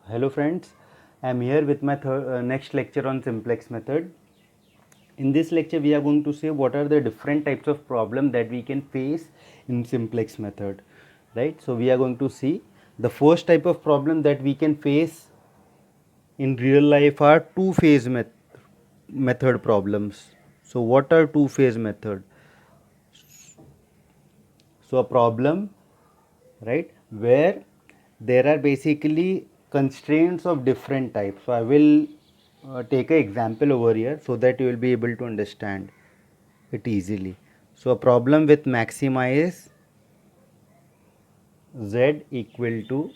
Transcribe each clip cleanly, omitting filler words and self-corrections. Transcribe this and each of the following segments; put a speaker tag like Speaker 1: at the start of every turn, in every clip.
Speaker 1: Hello friends, I am here with my next lecture on simplex method. In this lecture we are going to see what are the different types of problem that we can face in simplex method, right? So we are going to see the first type of problem that we can face in real life are two-phase method problems. So what are two-phase method? So a problem, right, where there are basically constraints of different types. So I will take an example over here so that you will be able to understand it easily. So a problem with maxima is z equal to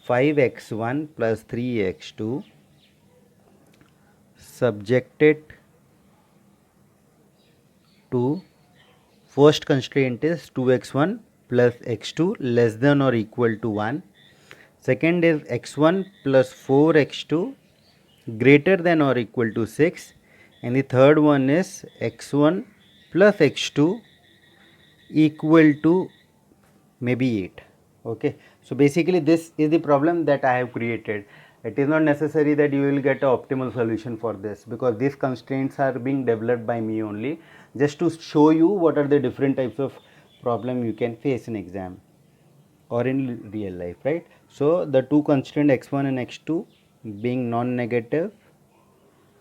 Speaker 1: 5x1 plus 3x2 subjected to first constraint is 2x1 plus x2 less than or equal to 1. Second is x1 plus 4x2 greater than or equal to 6, and the third one is x1 plus x2 equal to maybe 8. Okay, so basically this is the problem that I have created. It is not necessary that you will get an optimal solution for this, because these constraints are being developed by me only, just to show you what are the different types of problem you can face in exam or in real life, right? So the two constraint x1 and x2 being non-negative.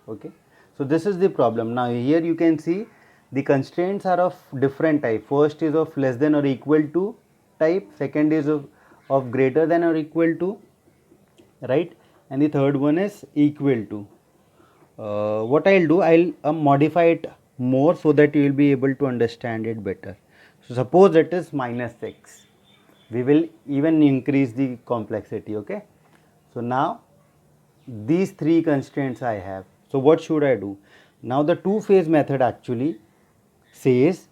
Speaker 1: Okay, so this is the problem. Now here you can see the constraints are of different type. First is of less than or equal to type, second is of greater than or equal to, right, and the third one is equal to. What I'll do, I'll modify it more so that you will be able to understand it better. So suppose it is minus 6, we will even increase the complexity. Okay, so now these three constraints I have. So what should I do? Now the two-phase method actually says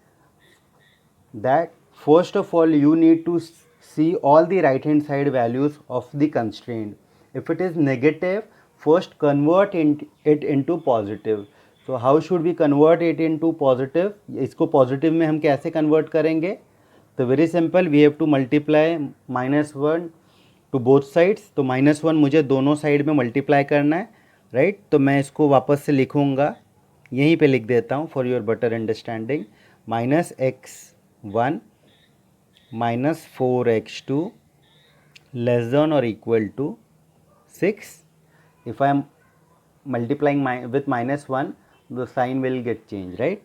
Speaker 1: that first of all you need to see all the right hand side values of the constraint. If it is negative, first convert it into positive. So how should we convert it into positive? इसको positive में हम कैसे convert करेंगे? तो very simple, we have to multiply -1 to both sides. तो -1 मुझे दोनों side में मल्टीप्लाई करना है, राइट? तो मैं इसको वापस से लिखूँगा, यहीं पे लिख देता हूँ for your better understanding. -x1 minus 4x2 less than or equal to 6. If I am multiplying with -1, the sign will get changed, right?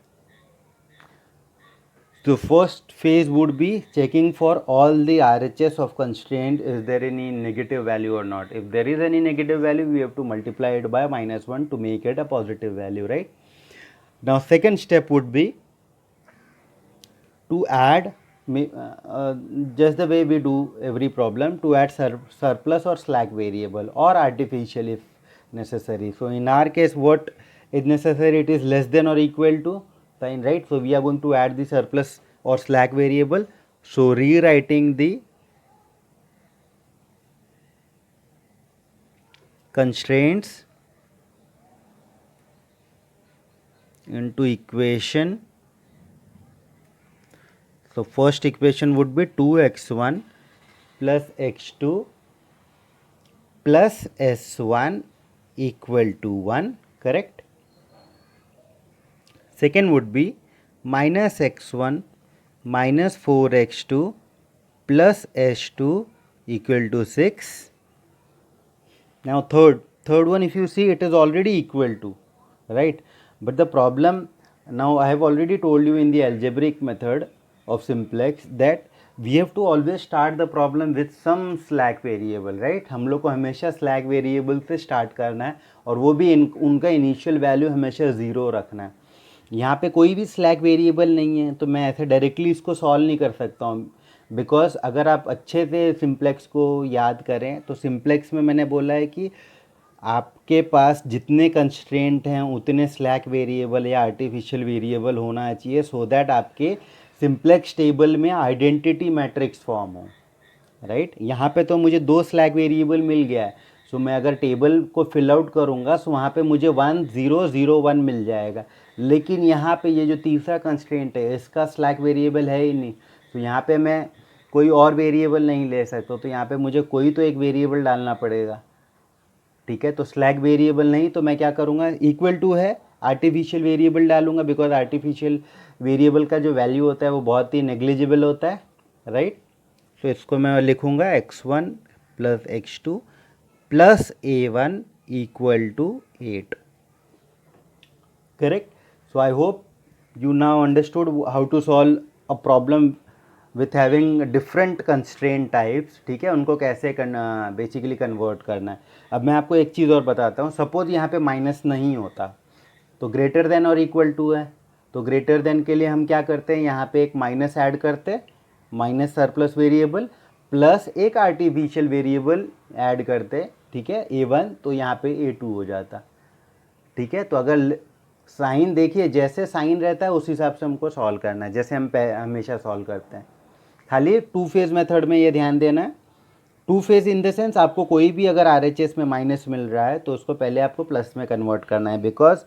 Speaker 1: So first phase would be checking for all the RHS of constraint, is there any negative value or not. If there is any negative value, we have to multiply it by -1 to make it a positive value, right? Now second step would be to add, just the way we do every problem, to add surplus or slack variable or artificial if necessary. So in our case, what is necessary? It is less than or equal to sign, right? So we are going to add the surplus or slack variable. So rewriting the constraints into equation. So first equation would be 2x1 plus x2 plus s1 equal to 1, correct? Second would be minus x1 minus 4x2 plus s2 equal to 6. Now third one, if you see, it is already equal to, right? But the problem, now I have already told you in the algebraic method of simplex that we have to always start the problem with some slack variable, right? हम लोग को हमेशा slack variable से start करना है, और वो भी उनका initial value हमेशा 0 रखना है. यहाँ पे कोई भी स्लैक वेरिएबल नहीं है, तो मैं ऐसे डायरेक्टली इसको सॉल्व नहीं कर सकता हूँ, बिकॉज अगर आप अच्छे से सिंप्लेक्स को याद करें तो सिंप्लेक्स में मैंने बोला है कि आपके पास जितने कंस्ट्रेंट हैं उतने स्लैक वेरिएबल या आर्टिफिशियल वेरिएबल होना चाहिए, सो दैट आपके सिंप्लेक्स टेबल में आइडेंटिटी मैट्रिक्स फॉर्म हो, राइट? यहाँ पे तो मुझे 2 स्लैक वेरिएबल मिल गया है. सो मैं अगर टेबल को फिल आउट करूँगा सो वहाँ पे मुझे 1 0 0 1 मिल जाएगा. लेकिन यहाँ पे ये जो तीसरा कंस्ट्रेंट है इसका स्लैक वेरिएबल है ही नहीं. तो यहाँ पे मैं कोई और वेरिएबल नहीं ले सकते, तो यहाँ पे मुझे कोई तो एक वेरिएबल डालना पड़ेगा, ठीक है। तो स्लैग वेरिएबल नहीं तो मैं क्या करूँगा, इक्वल टू है आर्टिफिशियल वेरिएबल डालूंगा, बिकॉज आर्टिफिशियल वेरिएबल का जो वैल्यू होता है वो बहुत ही नेग्लिजिबल होता है, राइट। तो इसको मैं लिखूँगा x1 plus x2 plus a1 equal to 8, correct. So I hope you now understood how to solve a problem with having different constraint types, ठीक है, उनको कैसे बेसिकली कन्वर्ट करना है। अब मैं आपको एक चीज़ और बताता हूँ, सपोज यहाँ पे माइनस नहीं होता तो ग्रेटर देन और इक्वल टू है, तो ग्रेटर देन के लिए हम क्या करते हैं, यहाँ पे एक माइनस ऐड करते हैं, माइनस सरप्लस वेरिएबल प्लस एक आर्टिफिशियल वेरिएबल ऐड करते, ठीक है, a1, तो यहाँ पे a2 हो जाता, ठीक है। तो अगर साइन देखिए जैसे साइन रहता है उस हिसाब से हमको सॉल्व करना है, जैसे हम हमेशा सॉल्व करते हैं। खाली टू फेज़ मेथड में ये ध्यान देना है, two phase in the sense आपको कोई भी अगर RHS में माइनस मिल रहा है तो उसको पहले आपको प्लस में कन्वर्ट करना है, बिकॉज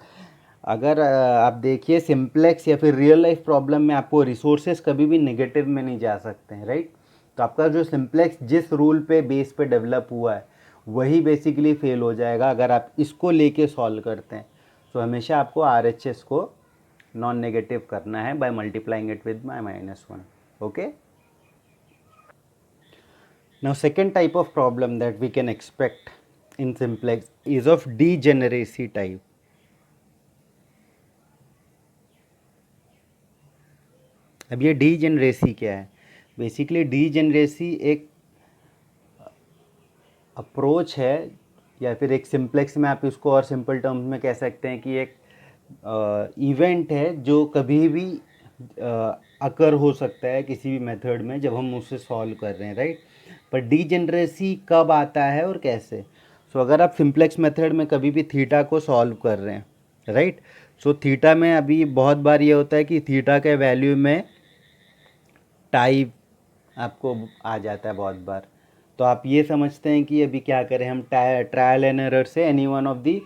Speaker 1: अगर आप देखिए सिंप्लेक्स या फिर रियल लाइफ प्रॉब्लम में आपको रिसोर्सेज कभी भी नेगेटिव में नहीं जा सकते हैं, राइट। तो आपका जो सिंप्लेक्स जिस रूल पे बेस पे डेवलप हुआ है वही बेसिकली फेल हो जाएगा अगर आप इसको लेके सॉल्व करते हैं। तो हमेशा आपको RHS को नॉन नेगेटिव करना है by multiplying it with -1, okay. Now second type of problem that we can expect in simplex is of degeneracy type. अब ये डीजेनरेसी क्या है, बेसिकली डीजेनरेसी एक अप्रोच है या फिर एक सिंप्लेक्स में आप इसको और सिंपल टर्म्स में कह सकते हैं कि एक इवेंट है जो कभी भी अकर हो सकता है किसी भी मेथड में जब हम उसे सॉल्व कर रहे हैं, राइट। पर डीजेनरेसी कब आता है और कैसे। सो अगर आप सिंप्लेक्स मेथड में कभी भी थीटा को सॉल्व कर रहे हैं, राइट, सो थीटा में अभी बहुत बार ये होता है कि थीटा के वैल्यू में टाइप आपको आ जाता है बहुत बार, तो आप ये समझते हैं कि अभी क्या करें हम, ट्रायल एंड एरर से any one of the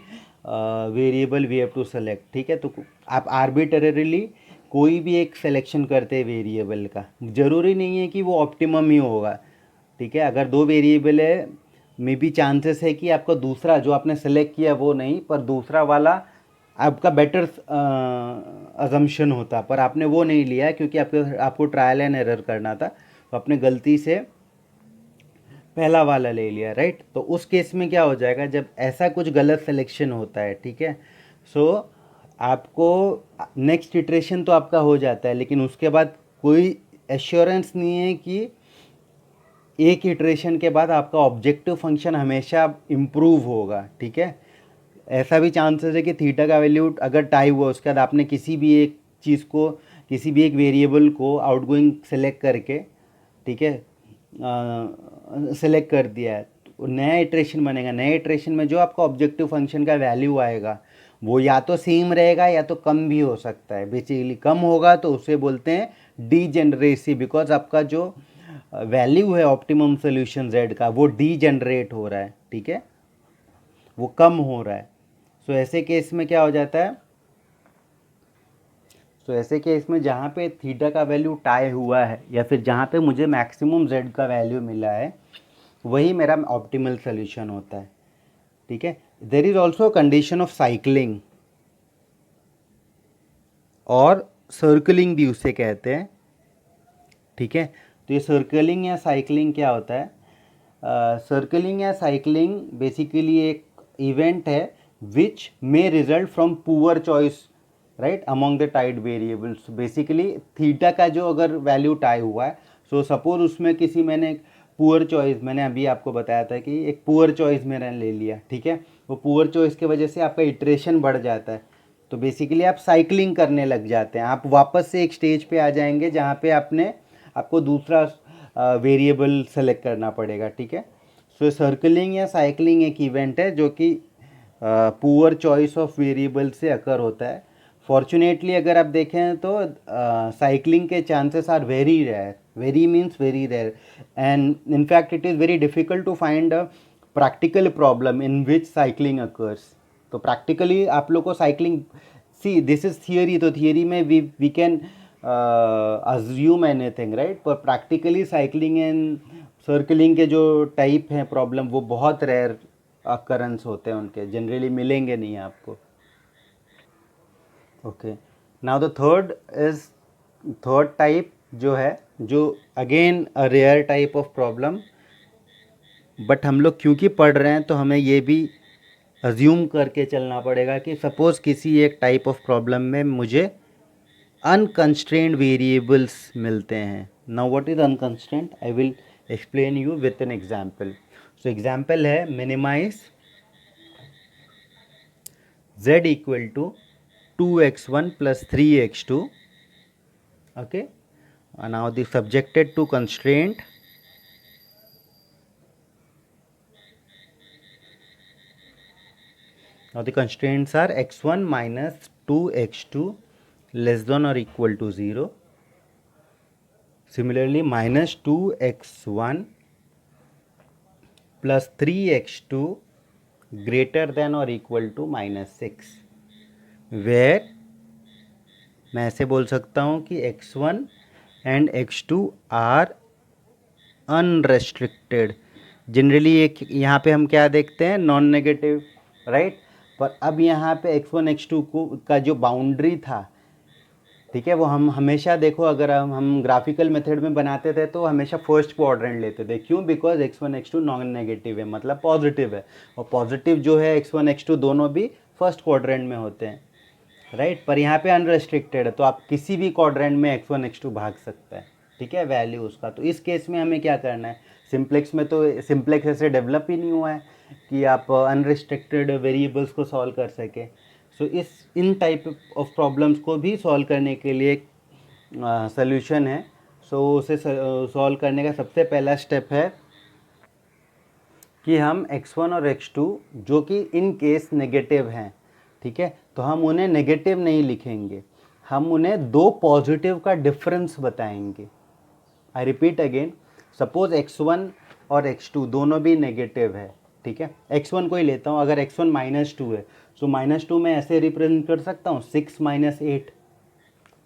Speaker 1: variable we have to select, ठीक है। तो आप आर्बिटरली कोई भी एक सिलेक्शन करते हैं वेरिएबल का, ज़रूरी नहीं है कि वो ऑप्टिमम ही होगा, ठीक है। अगर दो वेरिएबल है मे बी चांसेस है कि आपका दूसरा जो आपने सेलेक्ट किया वो नहीं, पर दूसरा वाला आपका बेटर अजम्पशन होता, पर आपने वो नहीं लिया क्योंकि आपको ट्रायल एंड एरर करना था, तो आपने गलती से पहला वाला ले लिया, राइट। तो उस केस में क्या हो जाएगा, जब ऐसा कुछ गलत सिलेक्शन होता है, ठीक है, सो आपको नेक्स्ट इटरेशन तो आपका हो जाता है, लेकिन उसके बाद कोई एश्योरेंस नहीं है कि एक इटरेशन के बाद आपका ऑब्जेक्टिव फंक्शन हमेशा इम्प्रूव होगा, ठीक है। ऐसा भी चांसेस है कि थीटा का वैल्यू अगर टाई हुआ उसके बाद आपने किसी भी एक चीज़ को, किसी भी एक वेरिएबल को आउटगोइंग सेलेक्ट करके, ठीक है, सेलेक्ट कर दिया है, तो नया इटरेशन बनेगा, नए इटरेशन में जो आपका ऑब्जेक्टिव फंक्शन का वैल्यू आएगा वो या तो सेम रहेगा या तो कम भी हो सकता है। बेसिकली कम होगा तो उसे बोलते हैं डीजेनरेसी, बिकॉज आपका जो वैल्यू है ऑप्टिमम सोल्यूशन z का वो डीजेनरेट हो रहा है, ठीक है, वो कम हो रहा है। सो ऐसे केस में क्या हो जाता है, तो ऐसे केस में जहाँ पे थीटा का वैल्यू टाई हुआ है या फिर जहाँ पे मुझे मैक्सिमम z का वैल्यू मिला है वही मेरा ऑप्टिमल सोल्यूशन होता है, ठीक है। There is also condition of cycling और सर्कलिंग भी उसे कहते हैं, ठीक है। तो ये सर्कलिंग या साइक्लिंग क्या होता है, सर्कलिंग या साइक्लिंग बेसिकली एक इवेंट है which may result from poor choice, right, among the tied variables. Basically theta का जो अगर वैल्यू टाई हुआ है, सो सपोज उसमें किसी मैंने पुअर चॉइस, मैंने अभी आपको बताया था कि एक पुअर चॉइस मैंने ले लिया, ठीक है, वो पुअर चॉइस की वजह से आपका इटरेशन बढ़ जाता है, तो बेसिकली आप साइक्लिंग करने लग जाते हैं, आप वापस से एक स्टेज पे आ जाएंगे जहाँ पे आपको दूसरा वेरिएबल सेलेक्ट करना पड़ेगा, ठीक है। सो सर्कलिंग या साइक्लिंग एक इवेंट है जो कि पुअर चॉइस ऑफ वेरिएबल से अकर होता है। फॉर्चुनेटली अगर आप देखें तो साइक्लिंग के chances are very rare, very means very rare, and in fact it is very difficult to find a practical problem in which cycling occurs. तो प्रैक्टिकली आप लोग को cycling, see this is theory, तो theory में we can assume anything, right. पर practically cycling and circling के जो type हैं प्रॉब्लम, वो बहुत रेयर अकरेंस होते हैं, उनके जनरली मिलेंगे नहीं आपको। Okay, now the third type जो है, जो again a rare type of problem, but हम लोग क्योंकि पढ़ रहे हैं तो हमें ये भी अज्यूम करके चलना पड़ेगा कि सपोज़ किसी एक टाइप ऑफ प्रॉब्लम में मुझे अनकंस्ट्रेंड वेरिएबल्स मिलते हैं। Now what is unconstrained, I will explain you with an example. So example है minimize z equal to 2x1 plus 3x2. Okay, now the subjected to constraint. Now the constraints are x1 minus 2x2 less than or equal to 0. Similarly, minus 2x1 plus 3x2 greater than or equal to minus 6, where मैं ऐसे बोल सकता हूँ कि x1 and x2 are unrestricted. Generally एक यहाँ पे हम क्या देखते हैं, नॉन नेगेटिव, राइट। पर अब यहाँ पे x1 x2 को का जो बाउंड्री था, ठीक है, वो हम हमेशा देखो, अगर हम ग्राफिकल मेथड में बनाते थे तो हमेशा फर्स्ट क्वाड्रेंट लेते थे। क्यों? Because x1 x2 non negative है, मतलब पॉजिटिव है, और पॉजिटिव जो है x1 x2 दोनों भी फर्स्ट क्वाड्रेंट में होते हैं, राइट। पर यहाँ पे अनरेस्ट्रिक्टेड है, तो आप किसी भी क्वाड्रेंट में x1 x2 भाग सकता है, ठीक है, वैल्यू उसका। तो इस केस में हमें क्या करना है, सिंप्लेक्स में तो सिंप्लेक्स ऐसे डेवलप ही नहीं हुआ है कि आप अनरिस्ट्रिक्टेड वेरिएबल्स को सॉल्व कर सके। सो इन टाइप ऑफ प्रॉब्लम्स को भी सॉल्व करने के लिए एक सोल्यूशन है। सो उसे सॉल्व करने का सबसे पहला स्टेप है कि हम x1 और x2 जो कि इन केस नेगेटिव हैं, ठीक है, तो हम उन्हें नेगेटिव नहीं लिखेंगे, हम उन्हें दो पॉजिटिव का डिफरेंस बताएंगे। I repeat again, suppose x1 और x2 दोनों भी नेगेटिव है, ठीक है। x1 को ही लेता हूँ, अगर x1 -2 है, सो -2 में ऐसे रिप्रेजेंट कर सकता हूँ 6 - 8,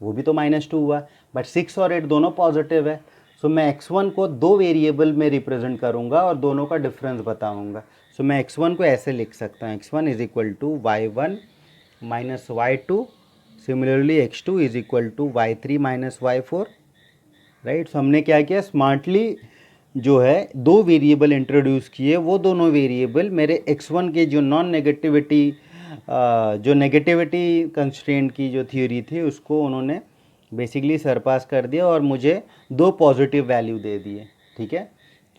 Speaker 1: वो भी तो -2 हुआ, बट 6 और 8 दोनों पॉजिटिव है। सो मैं x1 को दो वेरिएबल में रिप्रेजेंट करूँगा और दोनों का डिफरेंस बताऊँगा। सो मैं x1 को ऐसे लिख सकता हूँ, x1 is equal to y1 minus y2, similarly x2 is equal to y3 minus y4, right. So हमने क्या किया, स्मार्टली जो है दो वेरिएबल इंट्रोड्यूस किए, वो दोनों वेरिएबल मेरे x1 के जो नॉन नेगेटिविटी जो नेगेटिविटी कंस्ट्रेंट की जो थ्योरी थी उसको उन्होंने बेसिकली सरपास कर दिया और मुझे दो पॉजिटिव वैल्यू दे दिए, ठीक है।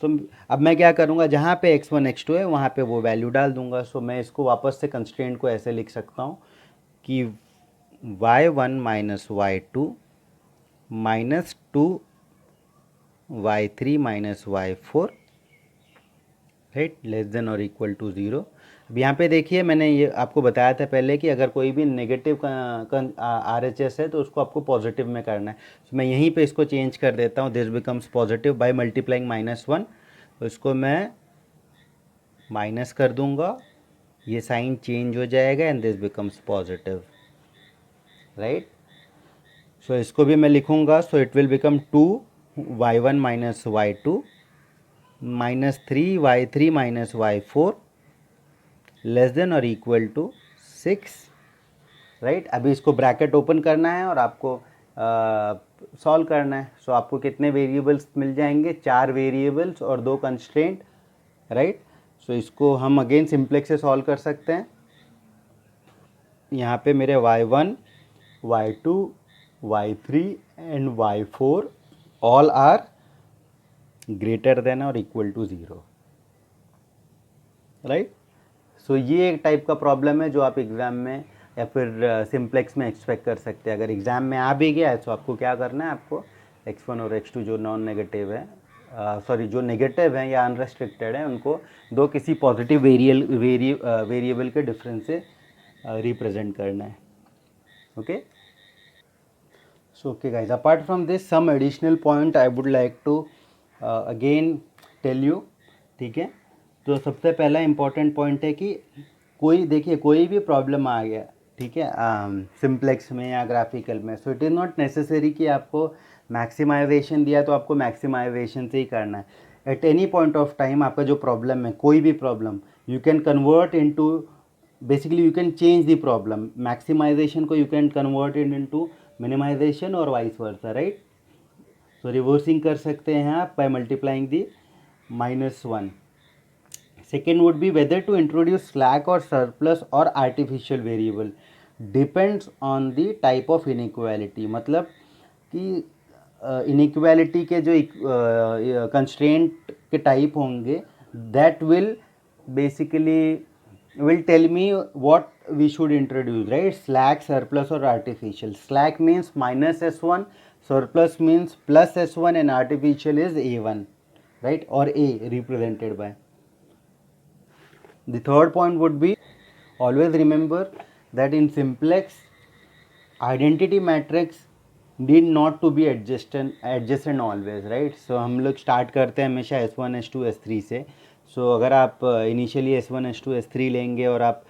Speaker 1: तो अब मैं क्या करूँगा, जहाँ पे x1 x2 है वहाँ पे वो वैल्यू डाल दूँगा। सो मैं इसको वापस से कंस्ट्रेंट को ऐसे लिख सकता हूँ कि y1 minus y2 minus 2 y3 minus y4, right, less than और इक्वल टू 0। अब यहाँ पे देखिए, मैंने ये आपको बताया था पहले कि अगर कोई भी नेगेटिव RHS है तो उसको आपको पॉजिटिव में करना है। तो मैं यहीं पे इसको चेंज कर देता हूँ, this becomes positive by multiplying -1, तो इसको मैं माइनस कर दूंगा, ये साइन चेंज हो जाएगा and this becomes positive, right. So इसको भी मैं लिखूंगा, so it will become 2y1 minus y2 minus 3y3 minus y4 less than और इक्वल टू 6, राइट। अभी इसको ब्रैकेट ओपन करना है और आपको सॉल्व करना है। सो आपको कितने वेरिएबल्स मिल जाएंगे, 4 वेरिएबल्स और 2 कंस्ट्रेंट, राइट। सो इसको हम अगेन सिंप्लेक्स से सॉल्व कर सकते हैं। यहाँ पे मेरे y1 y2 y3 and y4 all are greater than और इक्वल टू 0, राइट। सो ये एक टाइप का प्रॉब्लम है जो आप एग्ज़ाम में या फिर सिंप्लेक्स में एक्सपेक्ट कर सकते हैं। अगर एग्ज़ाम में आ भी गया है तो आपको क्या करना है, आपको x1 और x2 जो नॉन नेगेटिव है, सॉरी जो नेगेटिव हैं या अनरेस्ट्रिक्टेड हैं, उनको दो किसी पॉजिटिव वेरिएबल के डिफरेंस से रिप्रेजेंट करना है। Okay, so okay guys, apart from this some additional point I would like to again tell you, ठीक है। तो सबसे पहला इम्पॉर्टेंट पॉइंट है कि कोई देखिए, कोई भी प्रॉब्लम आ गया, ठीक है, सिंप्लेक्स में या ग्राफिकल में। So it is not necessary कि आपको मैक्सिमाइजेशन दिया तो आपको मैक्सिमाइजेशन से ही करना है। At any point of time आपका जो प्रॉब्लम है, कोई भी problem, you can convert into, basically you can change the problem, maximization को you can convert it into minimization और vice versa, right. So reversing कर सकते हैं आप by multiplying the -1। Second would be whether to introduce slack or surplus or artificial variable depends on the type of inequality। मतलब कि inequality के जो constraint के type होंगे, that will basically will tell me what we should introduce, right? Slack, surplus or artificial. Slack means -s1, surplus means +s1 and artificial is a1, right, or a represented by. The third point would be, always remember that in simplex identity matrix need not to be adjacent always, right। so हम लोग start करते हैं हमेशा S1 S2 S3 से। so अगर आप initially S1 S2 S3 लेंगे और आप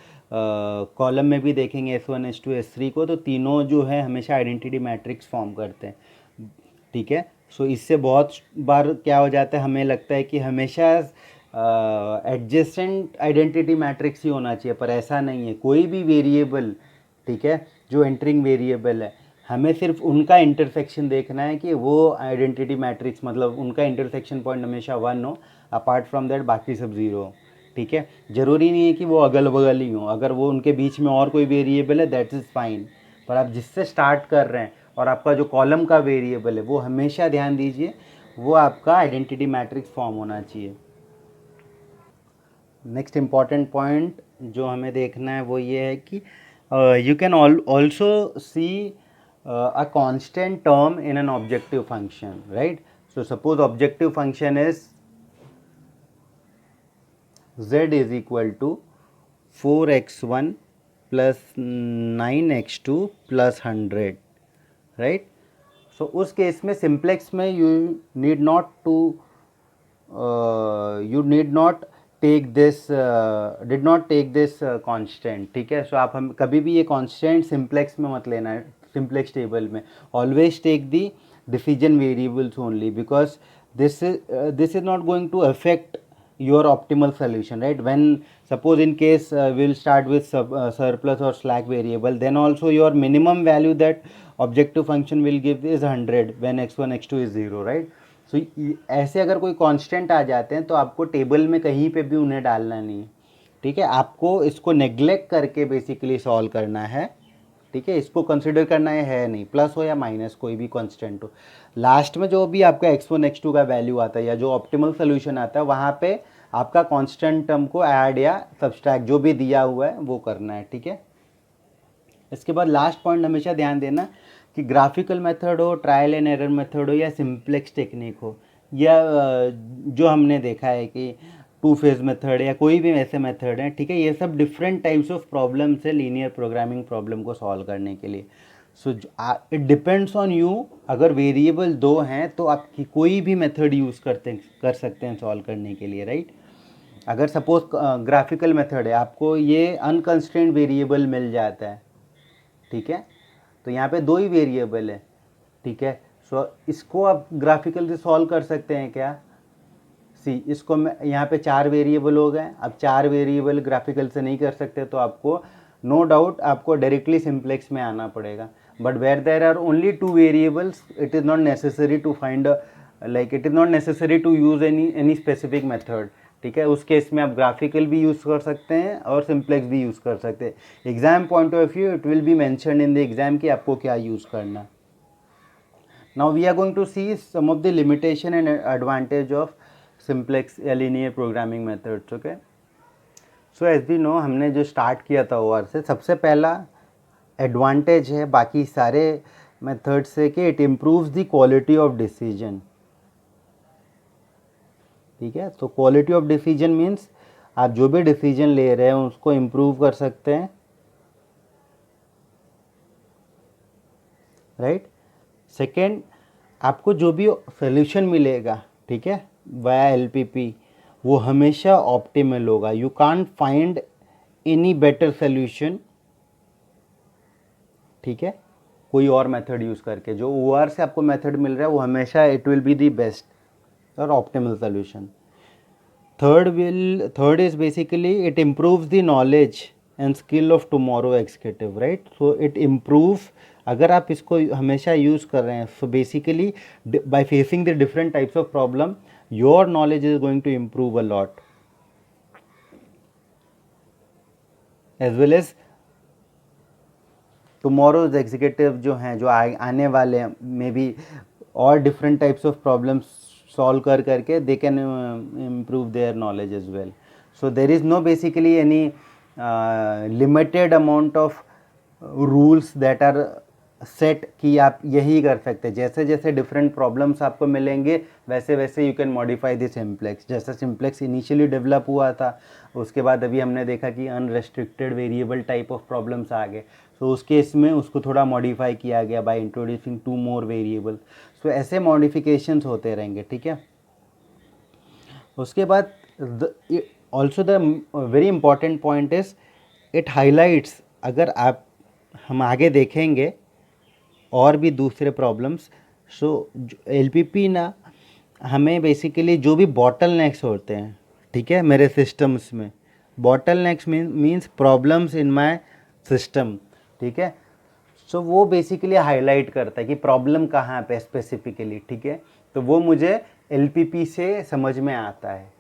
Speaker 1: कॉलम में भी देखेंगे S1 S2 S3 को, तो तीनों जो है हमेशा आइडेंटिटी मैट्रिक्स फॉर्म करते हैं, ठीक है। सो इससे बहुत बार क्या हो जाता है, हमें लगता है कि हमेशा एडजेसेंट आइडेंटिटी मैट्रिक्स ही होना चाहिए, पर ऐसा नहीं है। कोई भी वेरिएबल, ठीक है, जो एंटरिंग वेरिएबल है, हमें सिर्फ उनका इंटरसेक्शन देखना है कि वो आइडेंटिटी मैट्रिक्स, मतलब उनका इंटरसेक्शन पॉइंट हमेशा 1 हो, अपार्ट फ्रॉम दैट बाकी सब 0 हो, ठीक है। ज़रूरी नहीं है कि वो अगल बगल ही हो, अगर वो उनके बीच में और कोई वेरिएबल है दैट इज़ फाइन, पर आप जिससे स्टार्ट कर रहे हैं और आपका जो कॉलम का वेरिएबल है वो हमेशा ध्यान दीजिए वो आपका आइडेंटिटी मैट्रिक्स फॉर्म होना चाहिए। नेक्स्ट इम्पॉर्टेंट पॉइंट जो हमें देखना है वो ये है कि you can also see a constant term in an objective function, right. So suppose objective function is z is equal to 4x1 plus 9x2 plus 100, right. So उस केस में सिंप्लेक्स में you need not take this did not take this constant, ठीक है। सो आप हम कभी भी ये कांस्टेंट सिंप्लेक्स में मत लेना है, सिंप्लेक्स टेबल में always take the decision variables only, because this is not going to affect your optimal solution, right। when suppose in case we'll start with surplus or slack variable, then also your minimum value that objective function will give is 100 when x1 x2 is 0, right। so ऐसे अगर कोई constant आ जाते हैं तो आपको table में कहीं पे भी उन्हें डालना नहीं है, ठीक है। आपको इसको नेग्लेक्ट करके बेसिकली सॉल्व करना है, ठीक है। इसको कंसिडर करना है नहीं, प्लस हो या माइनस कोई भी कांस्टेंट हो, लास्ट में जो भी आपका x1 x2 का वैल्यू आता है या जो ऑप्टिमल सोल्यूशन आता है वहाँ पे आपका कांस्टेंट टर्म को ऐड या सब्सट्रैक्ट जो भी दिया हुआ है वो करना है, ठीक है। इसके बाद लास्ट पॉइंट हमेशा ध्यान देना कि ग्राफिकल मेथड हो, ट्रायल एंड एरर मेथड हो या सिंप्लेक्स टेक्निक हो, या जो हमने देखा है कि 2 फेज मेथड या कोई भी ऐसे मेथड है, ठीक है, ये सब डिफरेंट टाइप्स ऑफ प्रॉब्लम्स है लीनियर प्रोग्रामिंग प्रॉब्लम को सॉल्व करने के लिए। So it depends on you, अगर वेरिएबल 2 हैं तो आप कोई भी मेथड यूज़ कर सकते हैं सॉल्व करने के लिए, राइट। अगर सपोज ग्राफिकल मेथड है, आपको ये अनकंस्ट्रेंट वेरिएबल मिल जाता है, ठीक है, तो यहाँ पे 2 ही वेरिएबल है, ठीक है। सो इसको आप ग्राफिकल से सॉल्व कर सकते हैं क्या, इसको यहाँ पे 4 वेरिएबल हो गए, अब 4 वेरिएबल ग्राफिकल से नहीं कर सकते तो आपको नो डाउट आपको डायरेक्टली सिंप्लेक्स में आना पड़ेगा, but where there are only 2 variables it is not necessary to find it is not necessary to use any specific method, ठीक है। उस केस में आप ग्राफिकल भी यूज़ कर सकते हैं और सिंप्लेक्स भी यूज़ कर सकते हैं। Exam point of view it will be mention in the exam कि आपको क्या यूज़ करना। Now we are going to see some of the limitation and advantage of simplex या linear programming methods, okay. So as we know, हमने जो start किया था OR से, सबसे पहला एडवांटेज है बाकी सारे मेथड से कि it improves the quality of decision, ठीक है। तो क्वालिटी ऑफ डिसीजन मीन्स आप जो भी डिसीजन ले रहे हैं उसको इम्प्रूव कर सकते हैं, राइट। सेकेंड, आपको जो भी सोल्यूशन मिलेगा, ठीक है, वाया एलपीपी, वो हमेशा ऑप्टिमल होगा। You can't find any better solution ठीक है, कोई और मेथड यूज़ करके। जो OR से आपको मेथड मिल रहा है वो हमेशा it will be the best और optimal solution. Third is basically it improves the knowledge and skill of tomorrow executive, right. So it improve, अगर आप इसको हमेशा यूज़ कर रहे हैं, so basically by facing the different types of problem your knowledge is going to improve a lot, as well as tomorrow's executive जो हैं, जो आने वाले हैं, मे बी और different types of problems solve करके they can improve their knowledge as well. So there is no basically any limited amount of rules that are set कि आप यही कर सकते हैं। जैसे जैसे डिफरेंट प्रॉब्लम्स आपको मिलेंगे वैसे वैसे you can modify the simplex. जैसे सिम्प्लेक्स इनिशियली डेवलप हुआ था, उसके बाद अभी हमने देखा कि unrestricted variable type of problems आ गए। सो उस केस में उसको थोड़ा मॉडिफाई किया गया बाय इंट्रोड्यूसिंग 2 मोर वेरिएबल। सो ऐसे मॉडिफिकेशंस होते रहेंगे, ठीक है। उसके बाद also the very important point is it highlights, अगर आप हम आगे देखेंगे और भी दूसरे प्रॉब्लम्स। सो LPP ना हमें बेसिकली जो भी बॉटल नेक्स होते हैं, ठीक है, मेरे सिस्टम्स में bottle next means problems in my system, ठीक है। सो वो बेसिकली हाईलाइट करता है कि प्रॉब्लम कहाँ पे स्पेसिफिकली, ठीक है। तो वो मुझे LPP से समझ में आता है।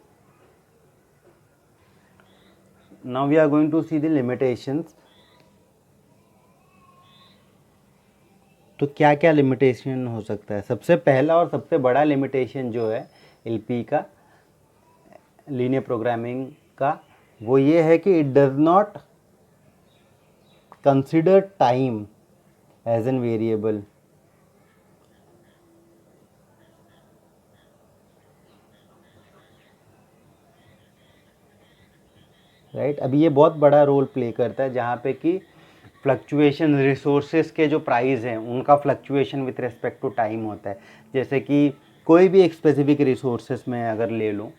Speaker 1: Now we are going to see the limitations. तो क्या क्या लिमिटेशन हो सकता है? सबसे पहला और सबसे बड़ा लिमिटेशन जो है LP का, लीनियर प्रोग्रामिंग का, वो ये है कि it does not consider time as an variable. Right, अभी ये बहुत बड़ा रोल प्ले करता है जहाँ पे कि फ्लक्चुएशन, रिसोर्सेज के जो प्राइस हैं उनका fluctuation with respect to time होता है। जैसे कि कोई भी एक स्पेसिफिक रिसोर्सेज में अगर ले लूँ,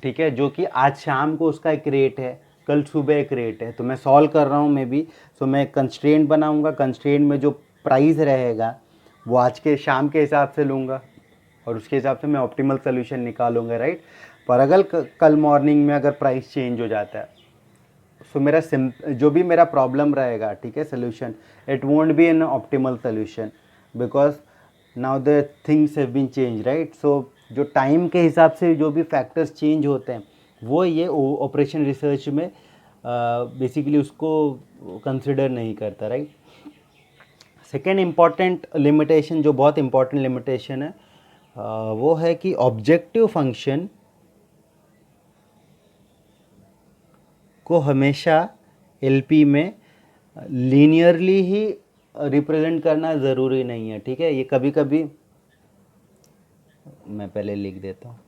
Speaker 1: ठीक है, जो कि आज शाम को उसका एक रेट है, कल सुबह एक रेट है, तो मैं सॉल्व कर रहा हूँ मे बी, सो मैं कंस्ट्रेंट बनाऊँगा, कंस्ट्रेंट में जो प्राइस रहेगा वो आज के शाम के हिसाब से लूँगा और उसके हिसाब से मैं ऑप्टिमल सोल्यूशन निकालूंगा, राइट। पर अगर कल मॉर्निंग में अगर प्राइस चेंज हो जाता है, सो मेरा जो भी मेरा प्रॉब्लम रहेगा, ठीक है, solution, it won't be an optimal solution because now the things have been change, right. So जो टाइम के हिसाब से जो भी फैक्टर्स चेंज होते हैं वो ये ऑपरेशन रिसर्च में बेसिकली उसको कंसिडर नहीं करता, राइट। सेकेंड इम्पॉर्टेंट लिमिटेशन, जो बहुत इम्पॉर्टेंट लिमिटेशन है, वो है कि ऑब्जेक्टिव फंक्शन को हमेशा LP में लीनियरली ही रिप्रेजेंट करना ज़रूरी नहीं है, ठीक है। ये कभी कभी मैं पहले लिख देता हूँ।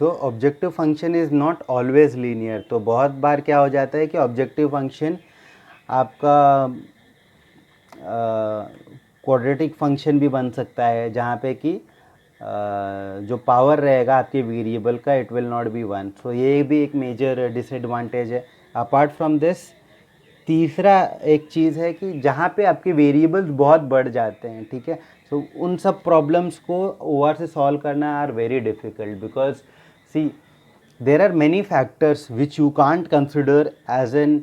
Speaker 1: सो objective function is not always linear. तो बहुत बार क्या हो जाता है कि ऑब्जेक्टिव फंक्शन आपका क्वाड्रेटिक फंक्शन भी बन सकता है, जहाँ पे कि जो पावर रहेगा आपके वेरिएबल का इट विल नॉट बी 1। सो ये भी एक मेजर डिसएडवांटेज है। अपार्ट फ्रॉम दिस, तीसरा एक चीज़ है कि जहाँ पे आपके वेरिएबल्स बहुत बढ़ जाते हैं, ठीक है, सो उन सब प्रॉब्लम्स को OR से सॉल्व करना are very difficult because see there are many factors which you can't consider as an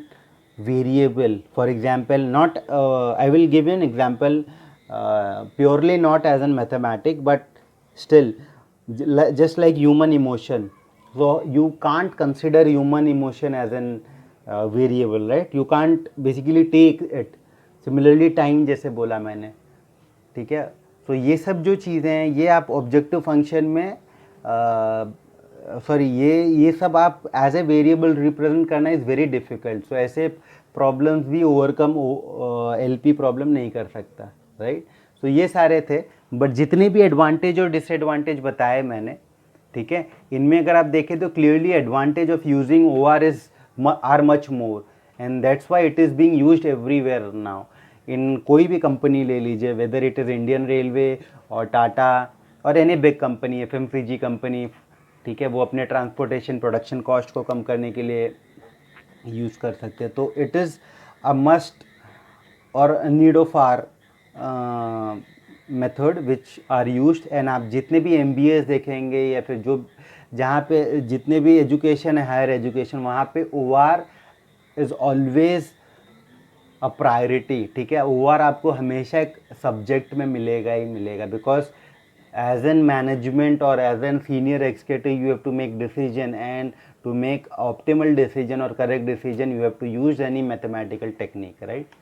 Speaker 1: variable. For example, not I will give you an example, purely not as a mathematic, but still just like human emotion. So you can't consider human emotion as an variable, right? You can't basically take it. Similarly time, जैसे बोला मैंने, ठीक है। तो ये सब जो चीज़ें हैं ये आप ऑब्जेक्टिव फंक्शन में सॉरी ये सब आप एज ए वेरिएबल रिप्रेजेंट करना इज़ वेरी डिफ़िकल्ट। सो ऐसे प्रॉब्लम्स भी ओवरकम LP प्रॉब्लम नहीं कर सकता, राइट। तो ये सारे थे, बट जितने भी एडवांटेज और डिसएडवांटेज बताए मैंने, ठीक है, इनमें अगर आप देखें तो clearly advantage of using OR is are much more, and that's why it is being used everywhere now. In कोई भी कंपनी ले लीजिए, whether it is Indian railway और टाटा और any big company, FMCG company, ठीक है, वो अपने ट्रांसपोर्टेशन प्रोडक्शन कॉस्ट को कम करने के लिए यूज़ कर सकते हैं। तो इट इज़ अ मस्ट और need of our method which are used. And आप जितने भी MBAs देखेंगे या फिर जो जहाँ पे जितने भी एजुकेशन है, हायर एजुकेशन, वहाँ पे OR is always a priority, ठीक है। OR आपको हमेशा एक सब्जेक्ट में मिलेगा ही मिलेगा, because as an management or as an senior executive you have to make decision, and to make optimal decision or correct decision you have to use any mathematical technique, right?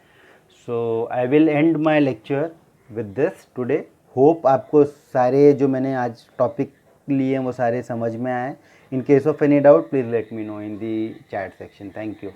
Speaker 1: So I will end my lecture with this today. Hope आपको सारे जो मैंने आज topic लिए हैं वो सारे समझ में आए. In case of any doubt please let me know in the chat section. Thank you.